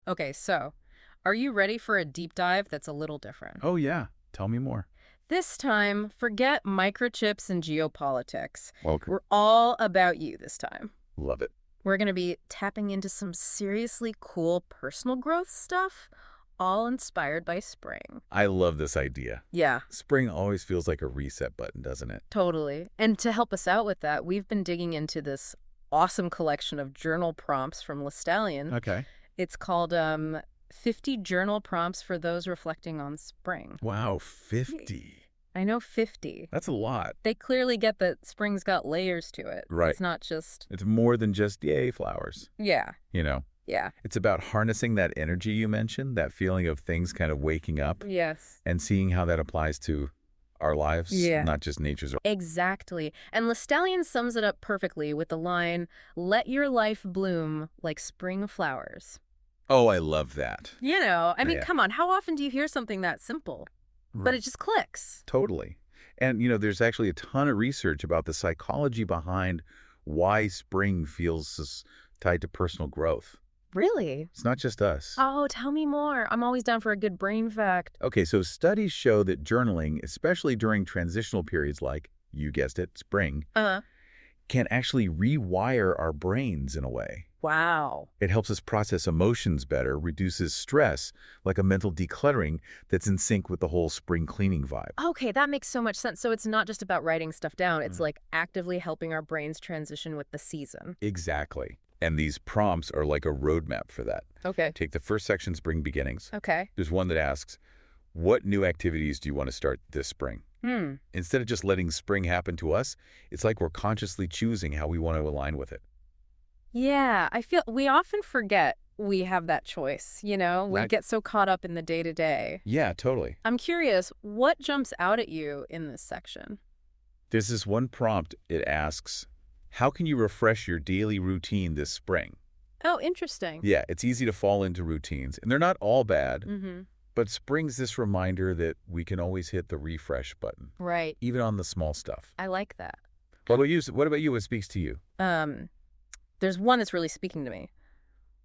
Okay, so are you ready for a deep dive that's a little different? Oh, yeah. Tell me more. This time, forget microchips and geopolitics. Okay. We're all about you this time. Love it. We're going to be tapping into some seriously cool personal growth stuff, all inspired by spring. I love this idea. Yeah, Spring always feels like a reset button, doesn't it? totally. And to help us out with that, we've been digging into this awesome collection of journal prompts from LeStallion. Okay. It's called 50 Journal Prompts for Those Reflecting on Spring. Wow, 50. I know 50. That's a lot. They clearly get that spring's got layers to it. Right. It's not just... It's more than just, yay, flowers. Yeah, You know, yeah. it's about harnessing that energy you mentioned, that feeling of things kind of waking up Yes. and seeing how that applies to our lives, Yeah. not just nature's. Exactly. And LeStallion sums it up perfectly with the line, "Let your life bloom like spring flowers." Oh, I love that. You know, I mean, Yeah. come on, how often do you hear something that simple? But it just clicks. Totally. And, there's actually a ton of research about the psychology behind why spring feels tied to personal growth. Really? It's not just us. Oh, tell me more. I'm always down for a good brain fact. Okay, so studies show that journaling, especially during transitional periods like, you guessed it, spring, Uh-huh. can actually rewire our brains in a way. Wow. It helps us process emotions better, reduces stress, like a mental decluttering that's in sync with the whole spring cleaning vibe. Okay, that makes so much sense. So it's not just about writing stuff down. It's Mm. like actively helping our brains transition with the season. Exactly. And these prompts are like a roadmap for that. Okay. Take the first section, Spring Beginnings. Okay. There's one that asks, what new activities do you want to start this spring? Hmm. Instead of just letting spring happen to us, it's like we're consciously choosing how we want to align with it. Yeah, I feel we often forget we have that choice, you know? We Right. get so caught up in the day-to-day. Yeah, totally. I'm curious, what jumps out at you in this section? There's this one prompt. It asks, how can you refresh your daily routine this spring? Oh, interesting. Yeah, it's easy to fall into routines, and they're not all bad, Mm-hmm. but spring's this reminder that we can always hit the refresh button, Right. even on the small stuff. I like that. What about you? What about you? What speaks to you? There's one that's really speaking to me.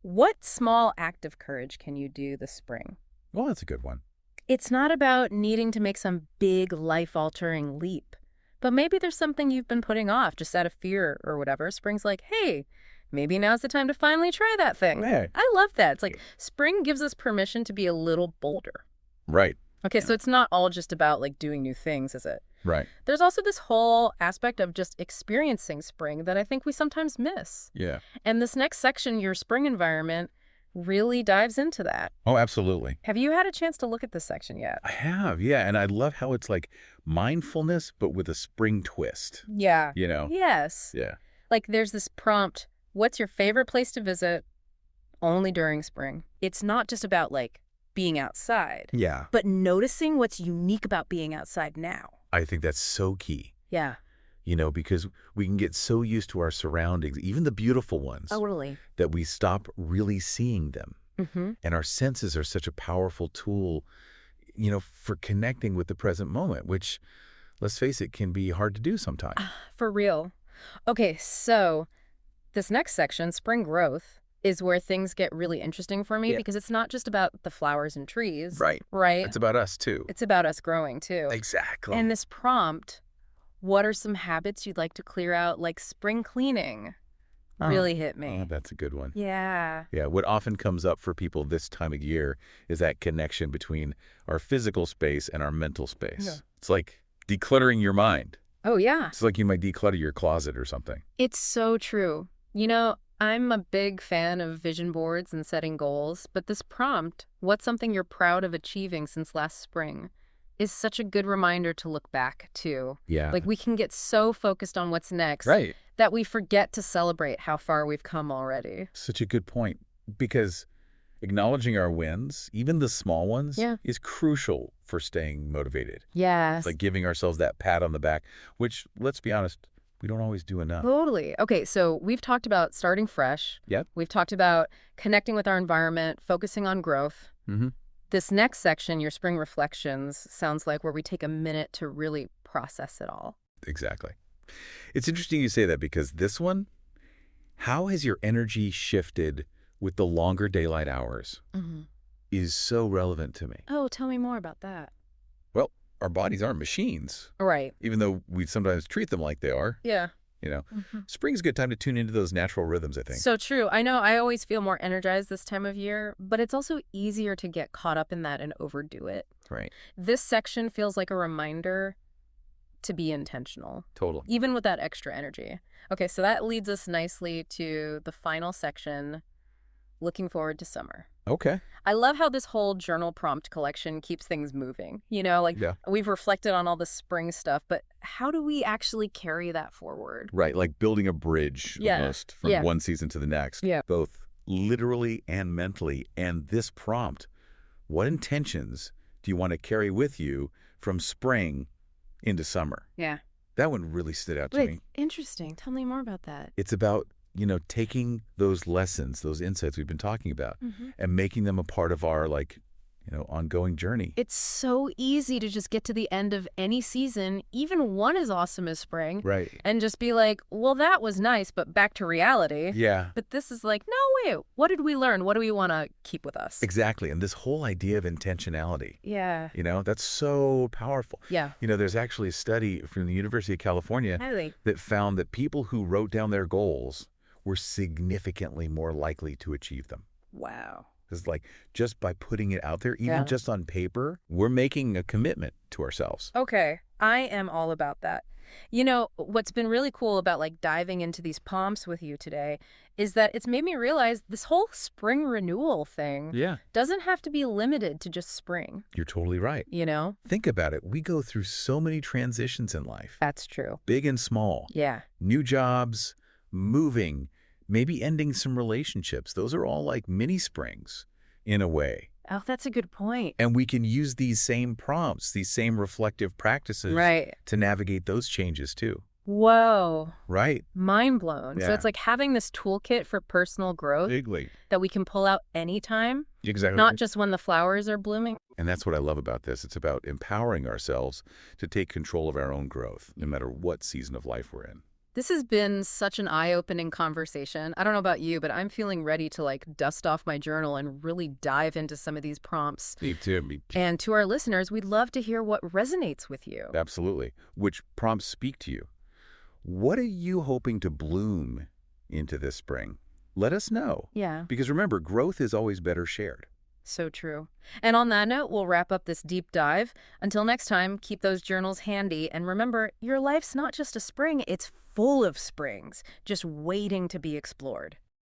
What small act of courage can you do this spring? Well, that's a good one. It's not about needing to make some big life-altering leap, but maybe there's something you've been putting off just out of fear or whatever. Spring's like, hey, maybe now's the time to finally try that thing. Hey. I love that. It's like spring gives us permission to be a little bolder. Right, Okay, so it's not all just about like doing new things, is it? right. There's also this whole aspect of just experiencing spring that I think we sometimes miss. Yeah. And this next section, your spring environment, really dives into that. Oh, absolutely. Have you had a chance to look at this section yet? I have, yeah. And I love how it's like mindfulness, but with a spring twist, Yeah. you know? Yes. Yeah. Like there's this prompt, what's your favorite place to visit only during spring? It's not just about like being outside, Yeah. but noticing what's unique about being outside now. I think that's so key, Yeah. because we can get so used to our surroundings, even the beautiful ones, Totally. that we stop really seeing them. Mm-hmm. And our senses are such a powerful tool, for connecting with the present moment, which, let's face it, can be hard to do sometimes. For real. Okay, so this next section, spring growth, is where things get really interesting for me Yeah. because it's not just about the flowers and trees. Right. Right? It's about us, too. It's about us growing, too. Exactly. And this prompt, what are some habits you'd like to clear out, like spring cleaning, really hit me. Oh, that's a good one. Yeah. Yeah, what often comes up for people this time of year is that connection between our physical space and our mental space. Yeah. It's like decluttering your mind. Oh, yeah. It's like you might declutter your closet or something. It's so true. You know, I'm a big fan of vision boards and setting goals, but this prompt, what's something you're proud of achieving since last spring, is such a good reminder to look back to. Yeah. Like we can get so focused on what's next Right. that we forget to celebrate how far we've come already. Such a good point. Because acknowledging our wins, even the small ones, Yeah. is crucial for staying motivated. Yes. It's like giving ourselves that pat on the back, which, let's be honest, we don't always do enough. Totally. Okay, so we've talked about starting fresh. Yep. We've talked about connecting with our environment, focusing on growth. Mm-hmm. This next section, your spring reflections, sounds like where we take a minute to really process it all. Exactly. It's interesting you say that because this one, how has your energy shifted with the longer daylight hours Hmm. is so relevant to me. Oh, tell me more about that. Well, our bodies aren't machines, Right. even though we sometimes treat them like they are. Yeah. You know, Hmm. spring's a good time to tune into those natural rhythms, I think. So true. I know I always feel more energized this time of year, but it's also easier to get caught up in that and overdo it. Right. This section feels like a reminder to be intentional, Totally. even with that extra energy. Okay, so that leads us nicely to the final section, looking forward to summer. Okay. I love how this whole journal prompt collection keeps things moving. Like Yeah. we've reflected on all the spring stuff, but how do we actually carry that forward? Right. Like building a bridge Yeah. almost from Yeah. one season to the next, Yeah. both literally and mentally. And this prompt, what intentions do you want to carry with you from spring into summer? Yeah. That one really stood out to Wait, me. interesting. Tell me more about that. It's about, taking those lessons, those insights we've been talking about, and making them a part of our, ongoing journey. It's so easy to just get to the end of any season, even one as awesome as spring, Right. and just be like, well, that was nice, but back to reality. Yeah. But this is like, no, wait, what did we learn? What do we want to keep with us? Exactly. And this whole idea of intentionality, Yeah. that's so powerful. Yeah. There's actually a study from the University of California Highly. that found that people who wrote down their goals were significantly more likely to achieve them. Wow. Because, just by putting it out there, even Yeah. just on paper, we're making a commitment to ourselves. Okay. I am all about that. What's been really cool about diving into these prompts with you today is that it's made me realize this whole spring renewal thing Yeah. doesn't have to be limited to just spring, You're totally right. you know? Think about it. We go through so many transitions in life, That's true. big and small. Yeah. New jobs, moving, maybe ending some relationships. Those are all like mini springs in a way. Oh, that's a good point. And we can use these same prompts, these same reflective practices Right. to navigate those changes too. Whoa. Right? Mind blown. So Yeah. it's like having this toolkit for personal growth Bigly. that we can pull out anytime, Exactly. not just when the flowers are blooming. And that's what I love about this. It's about empowering ourselves to take control of our own growth, no matter what season of life we're in. This has been such an eye-opening conversation. I don't know about you, but I'm feeling ready to dust off my journal and really dive into some of these prompts. Me too. And to our listeners, we'd love to hear what resonates with you. Absolutely. Which prompts speak to you? What are you hoping to bloom into this spring? Let us know. Yeah, Because remember, growth is always better shared. so true. And on that note, we'll wrap up this deep dive. Until next time, keep those journals handy. And remember, your life's not just a spring, it's full of springs, just waiting to be explored.